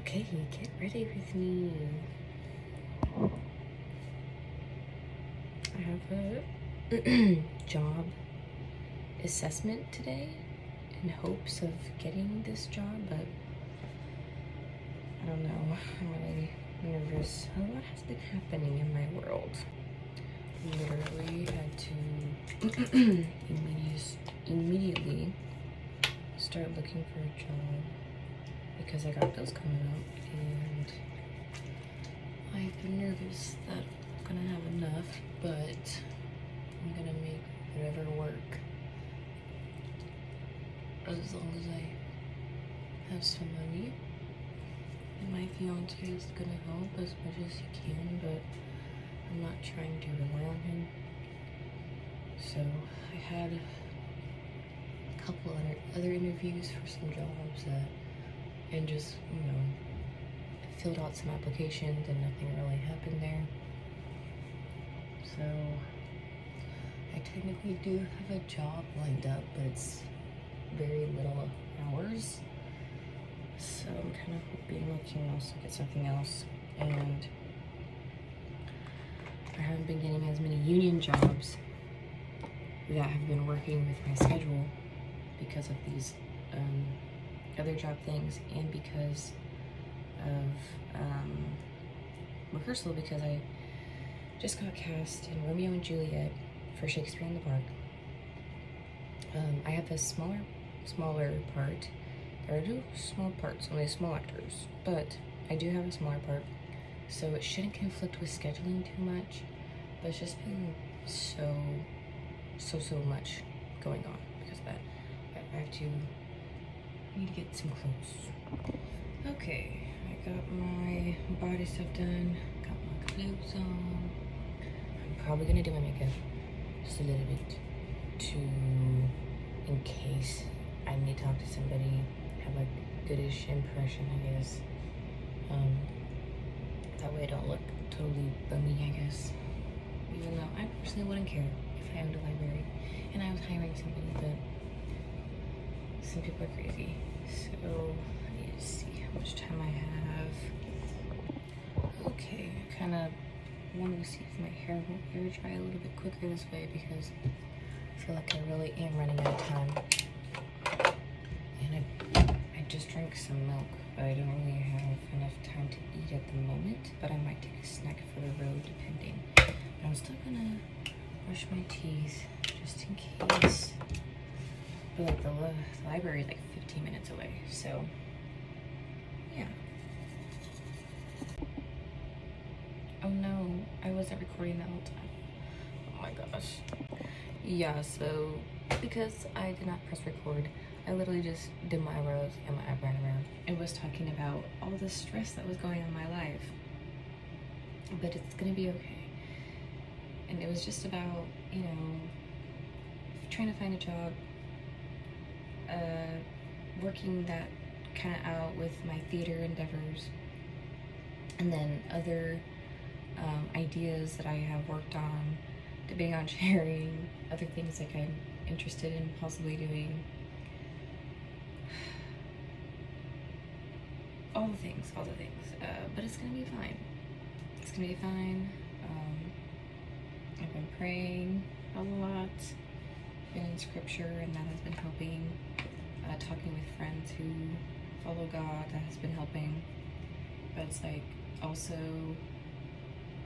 Okay, get ready with me. I have a job assessment today in hopes of getting this job, but I don't know. I'm really nervous. A lot has been happening in my world. Literally had to immediately start looking for a job because I got bills coming up, and I've been nervous that I'm gonna have enough, but I'm gonna make whatever work as long as I have some money. And my fiance is gonna help as much as he can, but I'm not trying to rely on him. So I had a couple other interviews for some jobs and just, filled out some applications and nothing really happened there. So I technically do have a job lined up, but it's very little hours. So I'm kind of hoping I can also get something else. And I haven't been getting as many union jobs that have been working with my schedule because of these other job things, and because of rehearsal, because I just got cast in Romeo and Juliet for Shakespeare in the Park. I have a smaller part. There are two small parts, only small actors, but I do have a smaller part, so it shouldn't conflict with scheduling too much. But it's just been so much going on because of that. I need to get some clothes. Okay, I got my body stuff done, got my clothes on. I'm probably gonna do my makeup just a little bit in case I need to talk to somebody, have a goodish impression, I guess. That way I don't look totally bummy, I guess. Even though I personally wouldn't care if I owned a library and I was hiring somebody, but some people are crazy. So I need to see how much time I have. Okay, I kind of wanted to see if my hair will air dry a little bit quicker this way, because I feel like I really am running out of time. And I just drank some milk, but I don't really have enough time to eat at the moment, but I might take a snack for the road depending. But I'm still gonna brush my teeth just in case. But like the library is like 15 minutes away, so yeah. Oh no, I wasn't recording that whole time. Oh my gosh. Yeah, so because I did not press record, I literally just did my eyebrows and my eyebrow around. I was talking about all the stress that was going on in my life, but it's gonna be okay. And it was just about, trying to find a job, working that kind of out with my theater endeavors, and then other ideas that I have worked on, debating on sharing, other things like I'm interested in possibly doing. All the things, but it's gonna be fine. It's gonna be fine. I've been praying a lot, been in scripture, and that has been helping. Talking with friends who follow God, that has been helping. But it's like, also,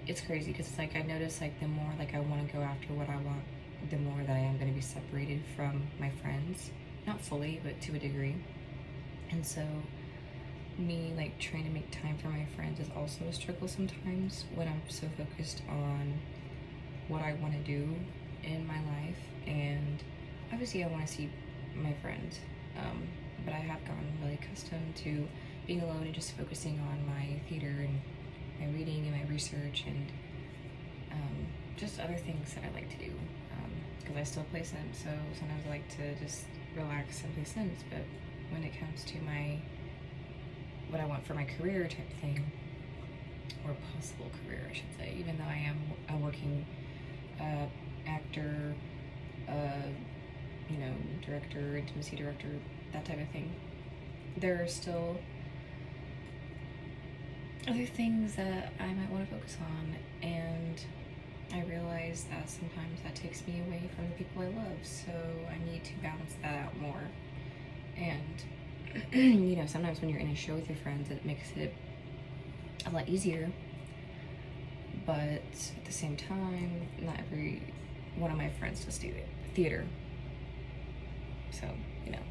it's crazy because it's like I notice like the more like I want to go after what I want, the more that I am going to be separated from my friends. Not fully, but to a degree. And so me like trying to make time for my friends is also a struggle sometimes when I'm so focused on what I want to do in my life. And obviously I want to see my friends, but I have gotten really accustomed to being alone and just focusing on my theater and my reading and my research, and just other things that I like to do, because I still play Sims, so sometimes I like to just relax and play Sims. But when it comes to what I want for my career type thing, or possible career I should say, even though I am a working actor, director, intimacy director, that type of thing, there are still other things that I might want to focus on, and I realize that sometimes that takes me away from the people I love, so I need to balance that out more. And you know, sometimes when you're in a show with your friends, it makes it a lot easier, but at the same time, not every one of my friends does theater, so you know.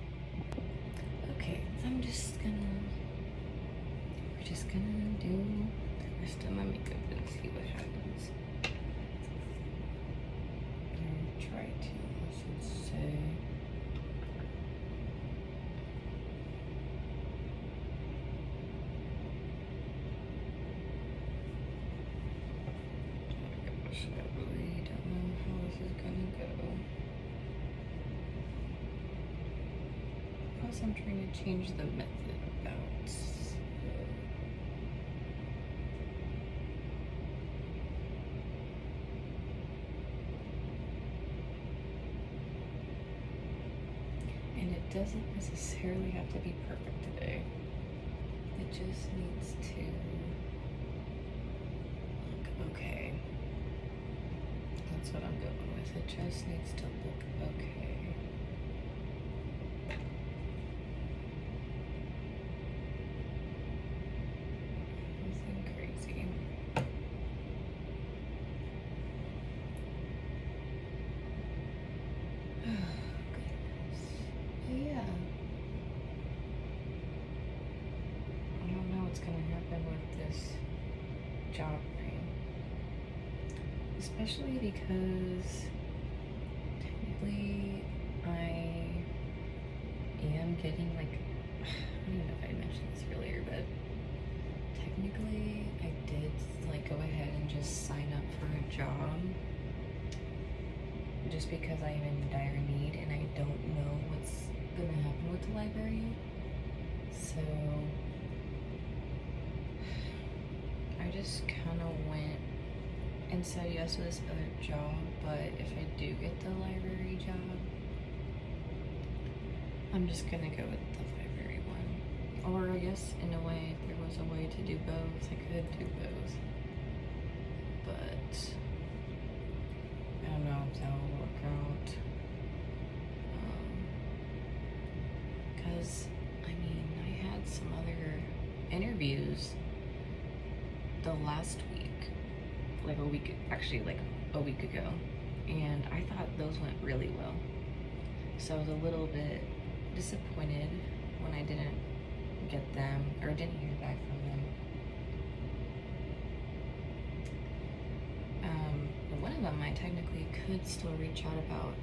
Okay, so we're just gonna do the rest of my makeup and see what happens. Try to, I should say. I really don't know how this is gonna go. Plus, I'm trying to change the method about. And it doesn't necessarily have to be perfect today. It just needs to look okay. That's what I'm going with. It just needs to look okay. Nothing crazy. Yeah. I don't know what's gonna happen with this job thing. Especially because technically I am getting like, I don't know if I mentioned this earlier, but technically I did like go ahead and just sign up for a job just because I am in dire need and I don't know what's gonna happen with the library. So I just kind of went and said yes to this other job, but if I do get the library job, I'm just gonna go with the library one. Or I guess in a way, if there was a way to do both, I could do both. But I don't know if that will work out. Because, I mean, I had some other interviews the last week, like a week ago, and I thought those went really well. So I was a little bit disappointed when I didn't get them, or didn't hear back from them. One of them I technically could still reach out about,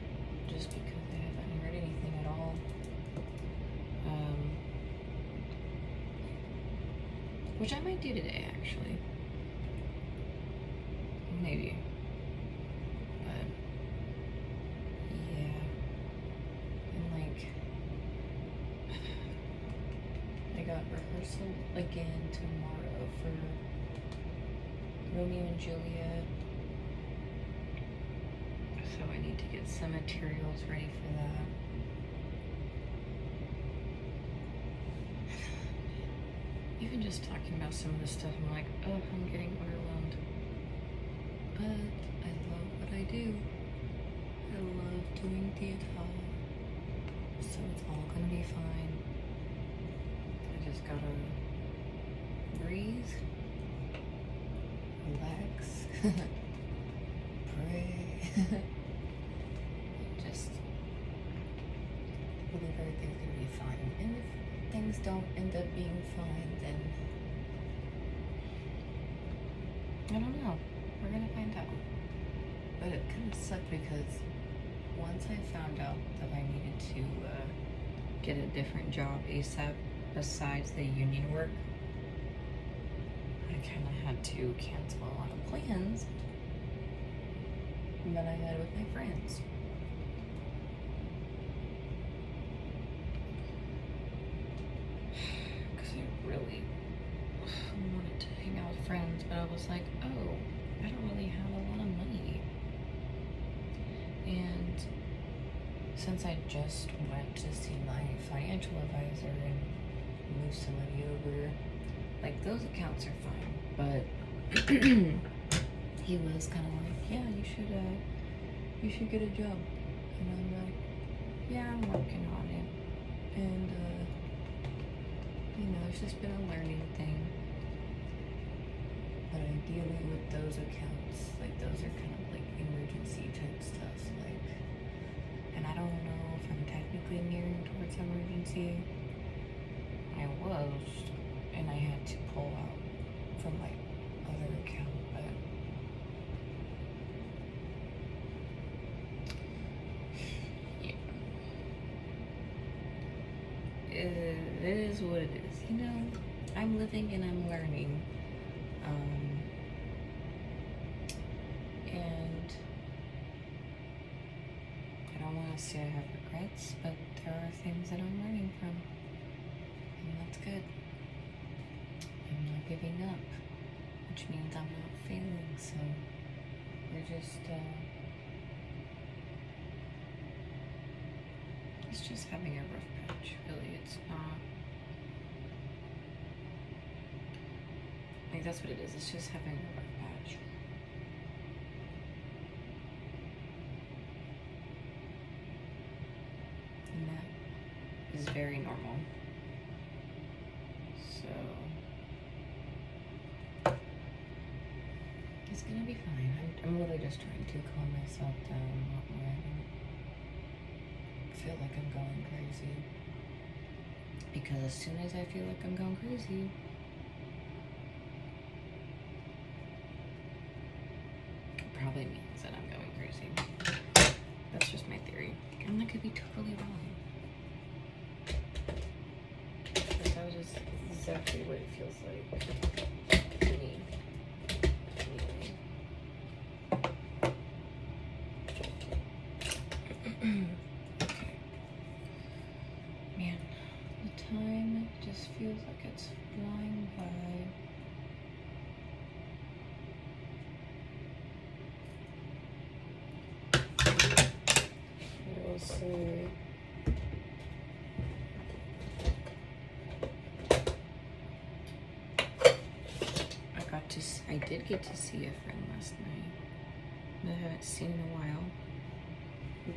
just because I haven't heard anything at all. Which I might do today, actually. Maybe. But, yeah. And, like, I got rehearsal again tomorrow for Romeo and Juliet. So I need to get some materials ready for that. Even just talking about some of this stuff, I'm like, oh, I'm getting overwhelmed. But I love what I do. I love doing theater. So it's all gonna be fine. I just gotta breathe, relax, pray. Just believe everything's gonna be fine. And if things don't end up being fine, then I don't know. We're gonna find out. But it kind of sucked because once I found out that I needed to get a different job ASAP besides the union work, I kind of had to cancel a lot of plans that I had with my friends. Because I really wanted to hang out with friends, but I was like, oh, I don't really have a lot of money. And since I just went to see my financial advisor and moved some money over, Like, those accounts are fine, but he was kind of like, yeah, you should get a job. And I'm like, yeah, I'm working on it. And, you know, it's just been a learning thing. But ideally with those accounts, like, those are kind of like emergency type stuff, like, and I don't know if I'm technically nearing towards emergency. I was, and I had to pull out from my other account, but yeah, it is what it is, you know. I'm living and I'm learning, and I don't want to say I have regrets, but there are things that I'm learning from, and that's good. I'm not giving up, which means I'm not failing, so we're just, it's just having a rough patch, really. It's not, like, that's what it is. It's just having a rough patch. And that is very normal. So it's gonna be fine. I'm literally just trying to calm myself down a lot more. I feel like I'm going crazy. Because as soon as I feel like I'm going crazy, it probably means that I'm going crazy. That's just my theory. And that could be totally wrong. But that was just exactly what it feels like to me. Okay. Man, the time just feels like it's flying by. I will say, I did get to see a friend last night that I haven't seen in a while, but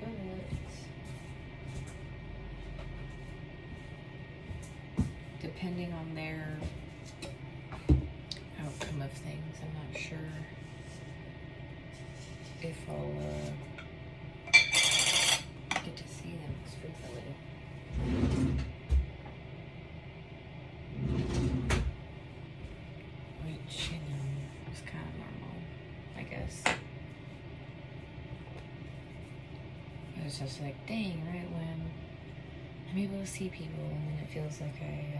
depending on their outcome of things, I'm not sure if I'll get to see them as frequently. Which, you know, is kind of normal, I guess. It's just like, dang, right when I'm able to see people, and then it feels like I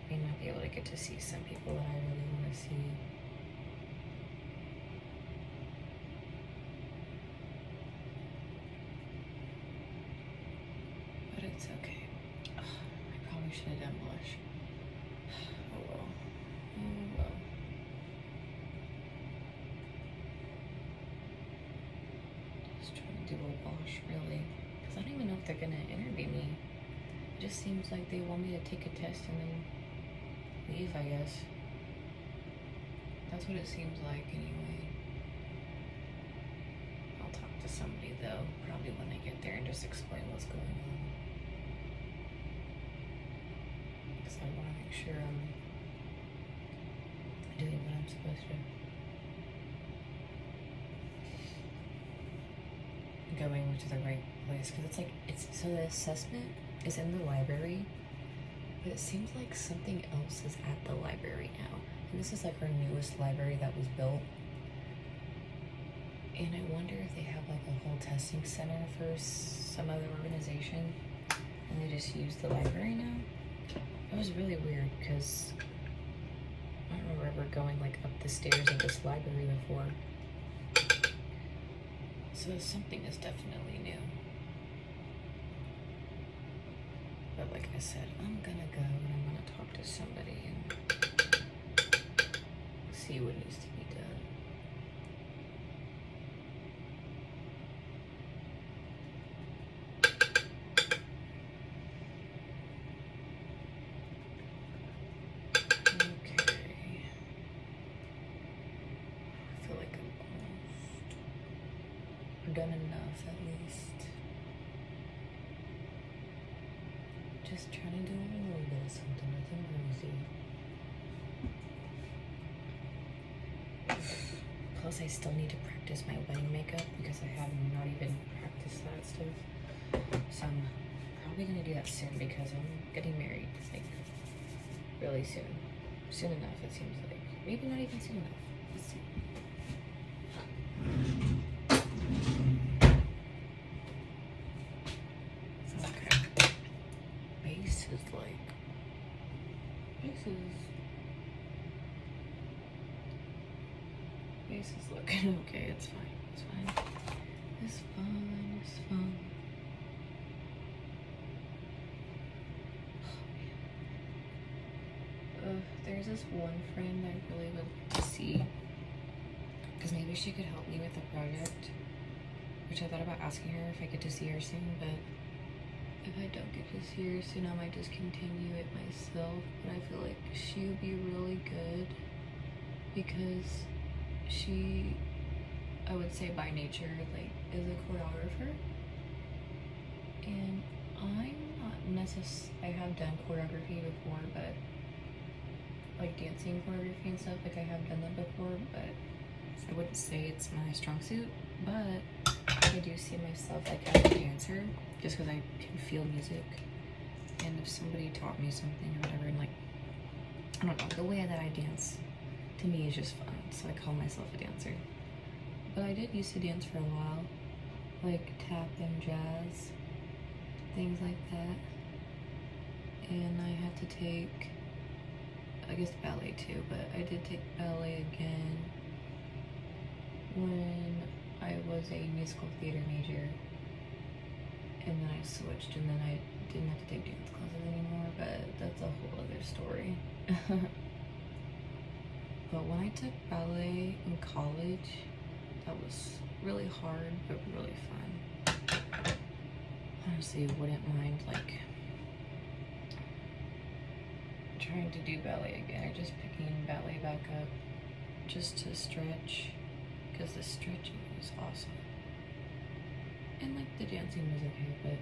may not be able to get to see some people that I really want to see. But it's okay. Ugh, I probably should have done blush. Oh well. Oh well. Just trying to do a wash, really. Because I don't even know if they're going to interview me. It just seems like they want me to take a test and then leave, I guess. That's what it seems like, anyway. I'll talk to somebody, though, probably when I get there, and just explain what's going on. Because I want to make sure I'm doing what I'm supposed to. Going to the right place, because it's like, so the assessment is in the library, but it seems like something else is at the library now. And this is like our newest library that was built. And I wonder if they have like a whole testing center for some other organization, and they just use the library now. It was really weird, because I don't remember ever going like up the stairs of this library before. So something is definitely new. But like I said, I'm gonna go and I'm gonna talk to somebody and see what needs to be done. Okay. done enough at least. Just trying to do a little bit of something with Rosie. Plus, I still need to practice my wedding makeup because I have not even practiced that stuff. So I'm probably gonna do that soon because I'm getting married like really soon. Soon enough, it seems like. Maybe not even soon enough. Let's see. Okay. Base is like. Base is looking okay. It's fine. It's fine. It's fine. It's fine. There's this one friend I really would like to see because maybe she could help me with a project, which I thought about asking her if I get to see her soon, but if I don't get to see her soon, I might just continue it myself. But I feel like she would be really good because she, I would say by nature, like, is a choreographer, and I'm not I have done choreography before, but like dancing choreography and stuff, like I have done that before, but I wouldn't say it's my strong suit. But I do see myself like as a dancer just because I can feel music, and if somebody taught me something or whatever, and like, I don't know, the way that I dance to me is just fun, so I call myself a dancer. But I did used to dance for a while, like tap and jazz, things like that, and I had to take, I guess, ballet too, but I did take ballet again when I was a musical theater major, and then I switched, and then I didn't have to take dance classes anymore, but that's a whole other story. But when I took ballet in college, that was really hard, but really fun. Honestly, wouldn't mind, like, trying to do ballet again, or just picking ballet back up just to stretch, because the stretching was awesome, and like the dancing was okay, but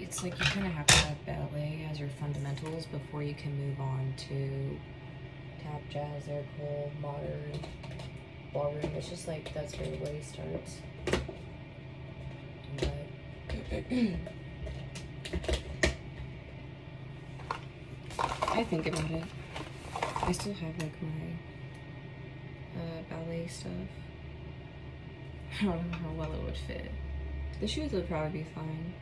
it's like you kind of have to have ballet as your fundamentals before you can move on to tap, jazz, air, modern, ballroom. It's just like that's where everybody starts. But I think about it. I still have like my ballet stuff. I don't know how well it would fit. The shoes would probably be fine.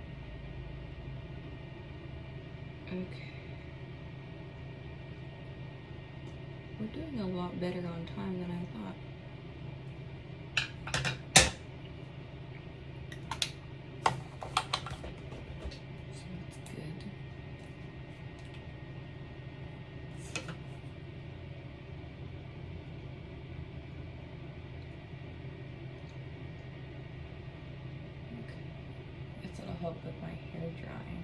Okay. We're doing a lot better on time than I thought. So that's good. Okay. I guess it'll help with my hair drying.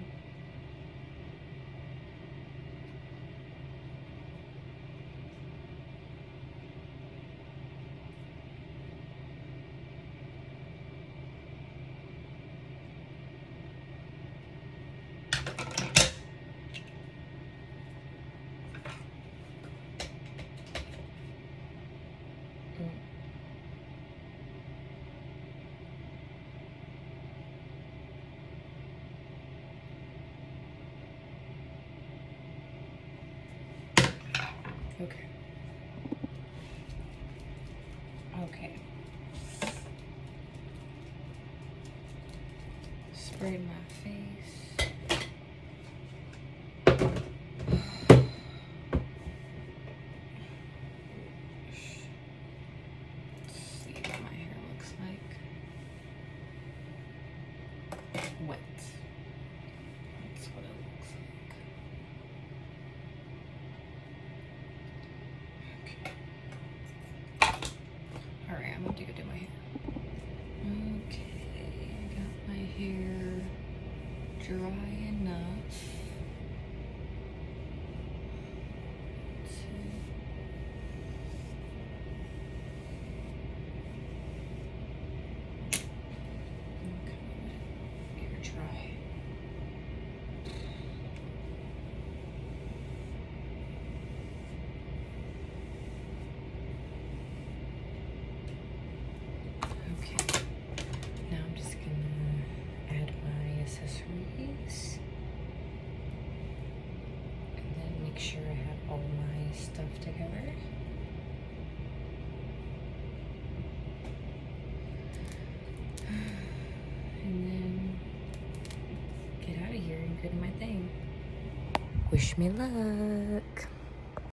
Okay. Okay. Spray my face. Let's see what my hair looks like. Wet. That's what it looks like. Okay. Alright, I'm gonna do my hair. Okay, I got my hair dry enough. Let's see. good in my thing. Wish me luck.